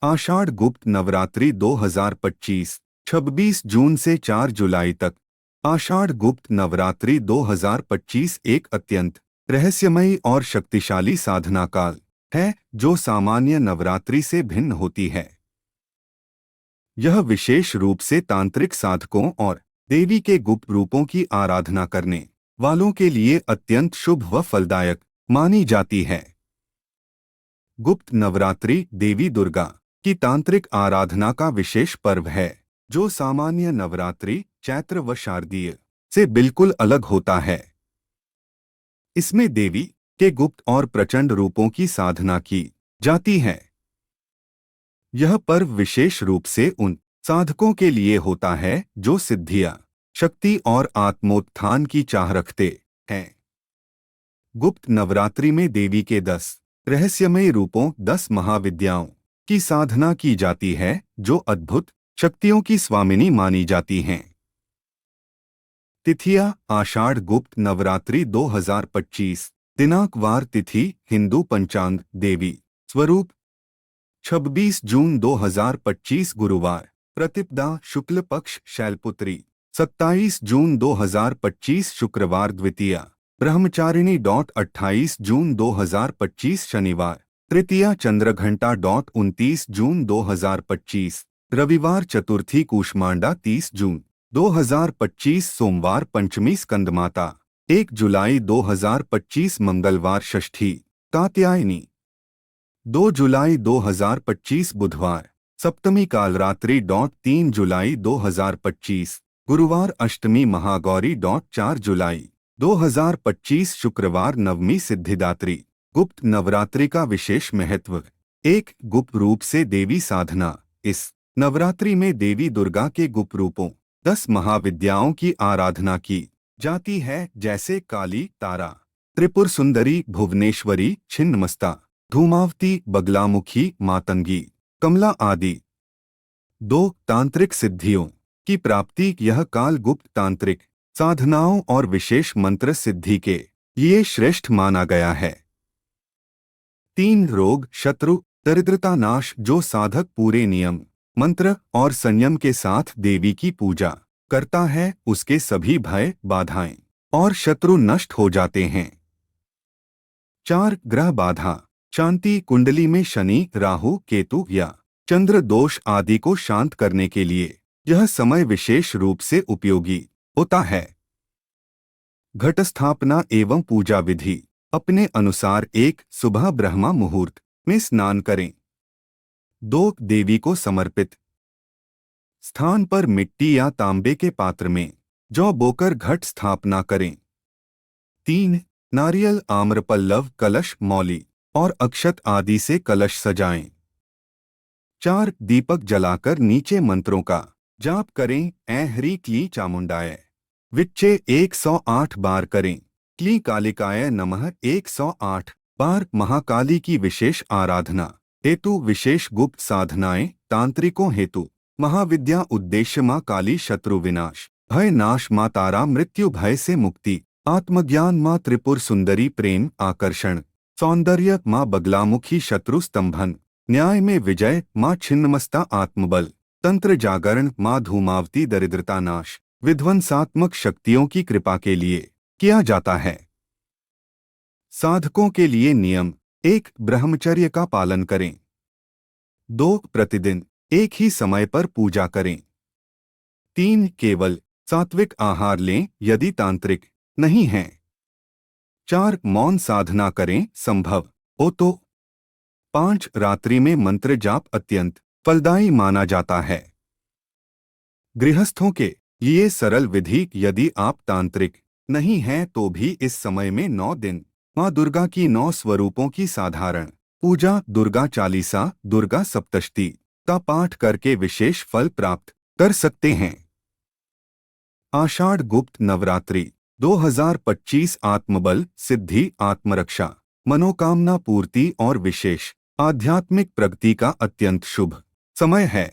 आषाढ़ गुप्त नवरात्रि 2025 26 जून से 4 जुलाई तक। आषाढ़ गुप्त नवरात्रि 2025 एक अत्यंत रहस्यमयी और शक्तिशाली साधना काल है जो सामान्य नवरात्रि से भिन्न होती है। यह विशेष रूप से तांत्रिक साधकों और देवी के गुप्त रूपों की आराधना करने वालों के लिए अत्यंत शुभ व फलदायक मानी जाती है। गुप्त नवरात्रि देवी दुर्गा की तांत्रिक आराधना का विशेष पर्व है जो सामान्य नवरात्रि चैत्र व शारदीय से बिल्कुल अलग होता है। इसमें देवी के गुप्त और प्रचंड रूपों की साधना की जाती है। यह पर्व विशेष रूप से उन साधकों के लिए होता है जो सिद्धियां, शक्ति और आत्मोत्थान की चाह रखते हैं। गुप्त नवरात्रि में देवी के 10 रहस्यमयी रूपों 10 महाविद्याओं की साधना की जाती है जो अद्भुत शक्तियों की स्वामिनी मानी जाती हैं। तिथियां आषाढ़ गुप्त नवरात्रि 2025 दिनांक वार तिथि हिंदू पंचांग देवी स्वरूप 26 जून 2025 गुरुवार प्रतिपदा शुक्ल पक्ष शैलपुत्री 27 जून 2025 शुक्रवार द्वितीया ब्रह्मचारिणी 28 जून 2025 शनिवार तृतीया चंद्रघंटा 29 जून 2025 रविवार चतुर्थी कूष्मांडा 30 जून 2025 सोमवार पंचमी स्कंदमाता 1 जुलाई 2025 मंगलवार षष्ठी कात्यायनी 2 जुलाई 2025 बुधवार सप्तमी कालरात्रि 3 जुलाई 2025 गुरुवार अष्टमी महागौरी 4 जुलाई 2025 शुक्रवार नवमी सिद्धिदात्री। गुप्त नवरात्रि का विशेष महत्व। एक गुप्त रूप से देवी साधना। इस नवरात्रि में देवी दुर्गा के गुप्त रूपों 10 महाविद्याओं की आराधना की जाती है जैसे काली, तारा, त्रिपुर सुंदरी, भुवनेश्वरी, छिन्नमस्ता, धूमावती, बगलामुखी, मातंगी, कमला आदि। 2 तांत्रिक सिद्धियों की प्राप्ति। यह काल गुप्त तांत्रिक साधनाओं और विशेष मंत्र सिद्धि के लिए श्रेष्ठ माना गया है। 3 रोग, शत्रु, दरिद्रता नाश। जो साधक पूरे नियम, मंत्र और संयम के साथ देवी की पूजा करता है उसके सभी भय, बाधाएं और शत्रु नष्ट हो जाते हैं। 4 ग्रह बाधा, शांति। कुंडली में शनि, राहु, केतु या चंद्र दोष आदि को शांत करने के लिए यह समय विशेष रूप से उपयोगी होता है। घट स्थापना एवं पूजा विधि। अपने अनुसार एक सुबह ब्रह्मा मुहूर्त में स्नान करें। 2 देवी को समर्पित स्थान पर मिट्टी या तांबे के पात्र में जौ बोकर घट स्थापना करें। 3 नारियल, आम्रपल्लव, कलश, मौली और अक्षत आदि से कलश सजाएं। 4 दीपक जलाकर नीचे मंत्रों का जाप करें। ऐ ह्रीं क्लीं चामुंडाय विच्चे 108 बार करें। क्लीं कालिकाय नमः 108 बार। महाकाली की विशेष आराधना हेतु विशेष गुप्त साधनाएं। तांत्रिकों हेतु महाविद्या उद्देश्य माँ काली शत्रु विनाश, भय नाश, माँ तारा मृत्यु भय से मुक्ति, आत्मज्ञान, माँ त्रिपुर सुंदरी प्रेम आकर्षण सौंदर्य, माँ बगलामुखी शत्रु स्तंभन, न्याय में विजय, माँ छिन्नमस्ता आत्मबल, तंत्र जागरण, माँ धूमावती दरिद्रता नाश, विध्वंसात्मक शक्तियों की कृपा के लिए किया जाता है। साधकों के लिए नियम। 1 ब्रह्मचर्य का पालन करें। 2 प्रतिदिन एक ही समय पर पूजा करें। 3 केवल सात्विक आहार लें यदि तांत्रिक नहीं हैं। 4 मौन साधना करें संभव हो तो। 5 रात्रि में मंत्र जाप अत्यंत फलदायी माना जाता है। गृहस्थों के लिए सरल विधि। यदि आप तांत्रिक नहीं हैं तो भी इस समय में 9 दिन माँ दुर्गा की 9 स्वरूपों की साधारण पूजा, दुर्गा चालीसा, दुर्गा सप्तशती का पाठ करके विशेष फल प्राप्त कर सकते हैं। आषाढ़ गुप्त नवरात्रि 2025 आत्मबल, सिद्धि, आत्मरक्षा, मनोकामना पूर्ति और विशेष आध्यात्मिक प्रगति का अत्यंत शुभ समय है।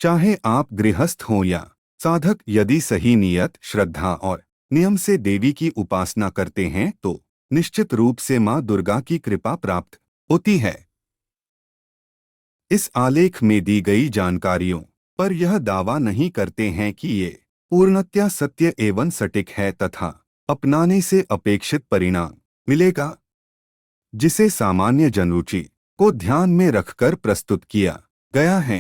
चाहे आप गृहस्थ हों या साधक, यदि सही नियत, श्रद्धा और नियम से देवी की उपासना करते हैं तो निश्चित रूप से माँ दुर्गा की कृपा प्राप्त होती है। इस आलेख में दी गई जानकारियों पर यह दावा नहीं करते हैं कि ये पूर्णतया सत्य एवं सटीक है तथा अपनाने से अपेक्षित परिणाम मिलेगा, जिसे सामान्य जनरुचि को ध्यान में रखकर प्रस्तुत किया गया है।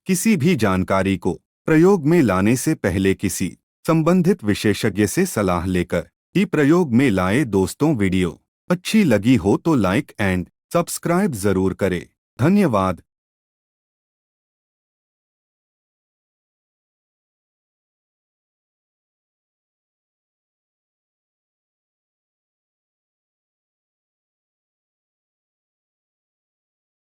किसी भी जानकारी को प्रयोग में लाने से पहले किसी संबंधित विशेषज्ञ से सलाह लेकर ही प्रयोग में लाए। दोस्तों, वीडियो अच्छी लगी हो तो लाइक एंड सब्सक्राइब जरूर करें। धन्यवाद।